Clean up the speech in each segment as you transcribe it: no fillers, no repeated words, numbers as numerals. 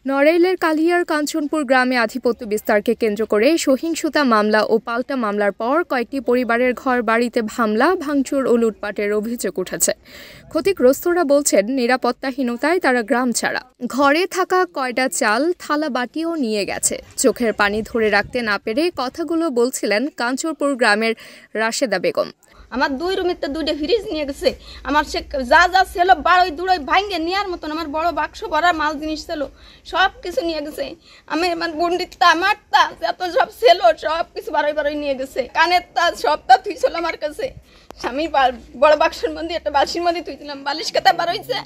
নড়াইলের কালিয়ার কাঞ্চনপুর গ্রামে আধিপত্য বিস্তারকে কেন্দ্র করে সহিংসতা মামলা ও পাল্টা মামলার পর কয়েকটি পরিবারের ঘর বাড়িতে হামলা, ভাঙচুর ও লুটপাটের অভিযোগ উঠেছে। ক্ষতিগ্রস্তরা বলছেন, নিরাপত্তাহীনতায় তারা গ্রাম ছাড়া। ঘরে থাকা কয়টা চাল, থালা বাটিও নিয়ে গেছে। চোখের পানি ধরে রাখতে না পেরে কথাগুলো বলছিলেন কাঞ্চনপুর গ্রামের রাশেদা বেগম। আমার দুই রুমেতে দুইটা ফ্রিজ নিয়ে গেছে। আমার সে যা যা ছিল বাড়ি দুড়াই ভাঙ্গে নেওয়ার মতন আমার বড় বাক্স ভরা মাল জিনিস ছিল, সব কিছু নিয়ে গেছে। আমি আমার বন্ডিতটা আমারটা যত সব ছিল সব কিছু বাড়াই নিয়ে গেছে। কানের তা সবটা তুই ছিল আমার কাছে। স্বামী বড় বাক্সের মধ্যে একটা বালিশের মধ্যে তুইছিলাম, বালিশ কাতা বার হয়েছে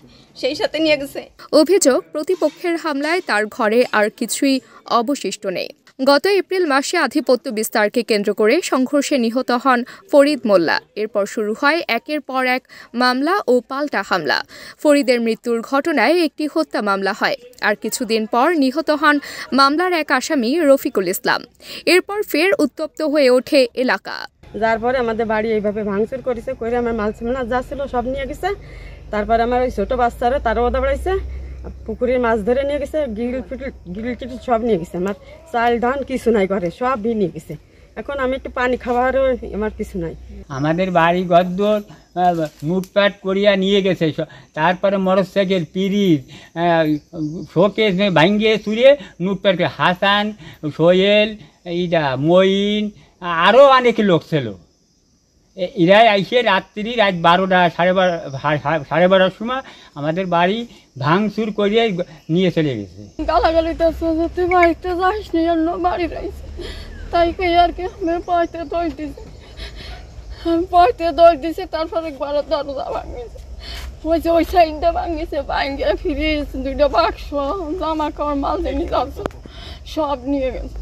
সেই সাথে নিয়ে গেছে। অভিযোগ, প্রতিপক্ষের হামলায় তার ঘরে আর কিছুই অবশিষ্ট নেই। গত এপ্রিল মাসে আধিপত্য বিস্তারকে কেন্দ্র করে সংঘর্ষে নিহত হন ফরিদ মোল্লা। এরপর শুরু হয় একের পর এক মামলা ও পাল্টা হামলা। ফরিদের মৃত্যুর ঘটনায় একটি হত্যা মামলা হয়, আর কিছুদিন পর নিহত হন মামলার এক আসামি রফিকুল ইসলাম। এরপর ফের উত্তপ্ত হয়ে ওঠে এলাকা। যার পরে আমাদের বাড়ি এইভাবে ভাঙচুর করেছে, করে আমার মাল সামনা যা ছিল সব নিয়ে গেছে। তারপরে আমার ওই ছোটো বাচ্চারা তারও ওদা বেড়াইছে, পুকুরের মাছ ধরে নিয়ে গেছে, গিল টিল সব নিয়ে গেছে। আমার চাল ধান কিছু নাই, ঘরে সব নিয়ে গেছে। এখন আমি একটু পানি খাওয়ারও আমার কিছু নাই। আমাদের বাড়ি গদ্দর লুটপাট করিয়া নিয়ে গেছে। তারপরে মোটরসাইকেল, পিরিজ, শোকেস ভাঙ্গিয়ে চুরিয়ে লুটপাট করে। হাসান, সোহেল, এইটা মঈন, আরও অনেক লোক ছিল। এরাই আইসে রাত 12টা সাড়ে 12টার সময় আমাদের বাড়ি ভাঙচুর করিয়ে নিয়ে চলে গেছে। গালাগালিতে বাড়িতে যাসনি, অন্য বাড়ি রয়েছে তাই কে আর কি আমি পয়তে দৌড় দিছি। তারপরে ঘরের দরজা ভাঙিয়েছে, ওই সাইডটা ভাঙিয়েছে, ভাঙিয়ে ফ্রিজ, দুইটা বাক্স, জামা কাপড়, মাল জিনিস আছে সব নিয়ে গেছে।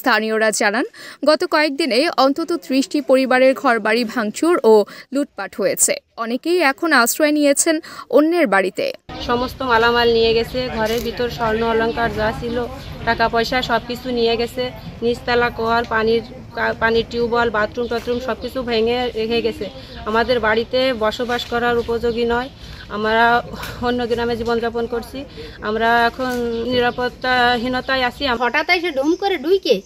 স্থানীয়রা জানান, গত কয়েকদিনে অন্তত 30টি পরিবারের ঘরবাড়ি ভাঙচুর ও লুটপাট হয়েছে। অনেকেই এখন আশ্রয় নিয়েছেন অন্যের বাড়িতে। সমস্ত মালামাল নিয়ে গেছে, ঘরের ভিতর স্বর্ণ অলংকার যা ছিল, টাকা পয়সা সব কিছু নিয়ে গেছে। নিচতলা কল, পানির টিউবওয়েল, বাথরুম টাথরুম সব কিছু ভেঙে রেখে গেছে। আমাদের বাড়িতে বসবাস করার উপযোগী নয়। আমরা অন্য গ্রামে জীবনযাপন করছি। আমরা এখন নিরাপত্তাহীনতায় আছি। হঠাৎ এসে ডুম করে ডুইকে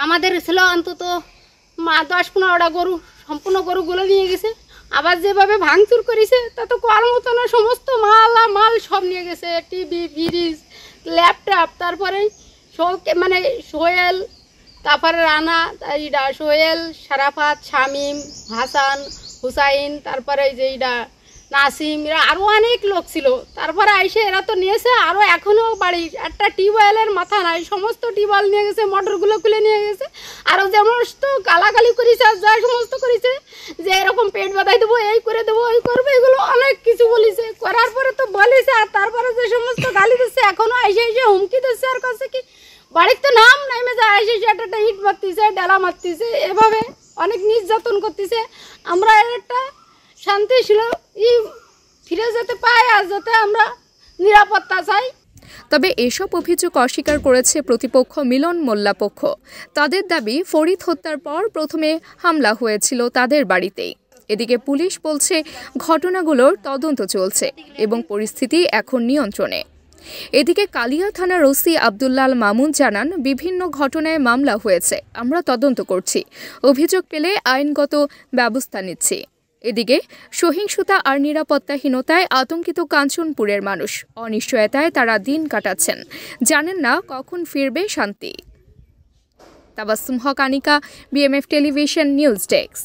আমাদের ছিল অন্তত 10-15টা গরু, সম্পূর্ণ গরুগুলো নিয়ে গেছে। আবার যেভাবে ভাঙচুর করেছে তা তো করার মতো না, সমস্ত মাল সব নিয়ে গেছে। টিভি, ফ্রিজ, ল্যাপটপ, তারপরে মানে সোহেল, তারপরে রানা, সোহেল, সারাফাত, শামীম, হাসান, হুসাইন, তারপরে যে নাসিম, এরা আরও অনেক লোক ছিল। তারপরে আইসে এরা তো নিয়েছে। আরও এখনও বাড়ি একটা টিউবওয়েলের মাথা নাই, সমস্ত টিউবওয়েল নিয়ে গেছে, মোটরগুলো খুলে নিয়ে গেছে। আরও সমস্ত গালাগালি করেছে, আর যা সমস্ত করেছে যে এরকম পেট বাঁধাই দেবো, এই করে দেবো, এই করবো, এগুলো অনেক কিছু বলেছে। করার পরে তো বলেছে, আর তারপরে যে সমস্ত গালি দিচ্ছে এখনও আইসে হুমকি দিচ্ছে। আর কাছে কি বাড়ির তো নাম নেমে যায়, আইসে একটা ইট মারতেছে, ডেলা মারতেছে, এভাবে অনেক নির্যাতন করতেছে। আমরা একটা শান্তি ছিল ফিরে যেতে পাই, আর যাতে আমরা নিরাপত্তা চাই। তবে এসব অভিযোগ অস্বীকার করেছে প্রতিপক্ষ মিলন মোল্লা পক্ষ। তাদের দাবি, ফরিদ হত্যার পর প্রথমে হামলা হয়েছিল তাদের বাড়িতেই। এদিকে পুলিশ বলছে ঘটনাগুলোর তদন্ত চলছে এবং পরিস্থিতি এখন নিয়ন্ত্রণে। এদিকে কালিয়া থানার ওসি আব্দুল্লাল মামুন জানান, বিভিন্ন ঘটনায় মামলা হয়েছে, আমরা তদন্ত করছি, অভিযোগ পেলে আইনগত ব্যবস্থা নিচ্ছি। এদিকে সহিংসতা আর নিরাপত্তাহীনতায় আতঙ্কিত কাঞ্চনপুরের মানুষ। অনিশ্চয়তায় তারা দিন কাটাচ্ছেন, জানেন না কখন ফিরবে শান্তি। Tabassum Haque, Anika, BMF television news desk.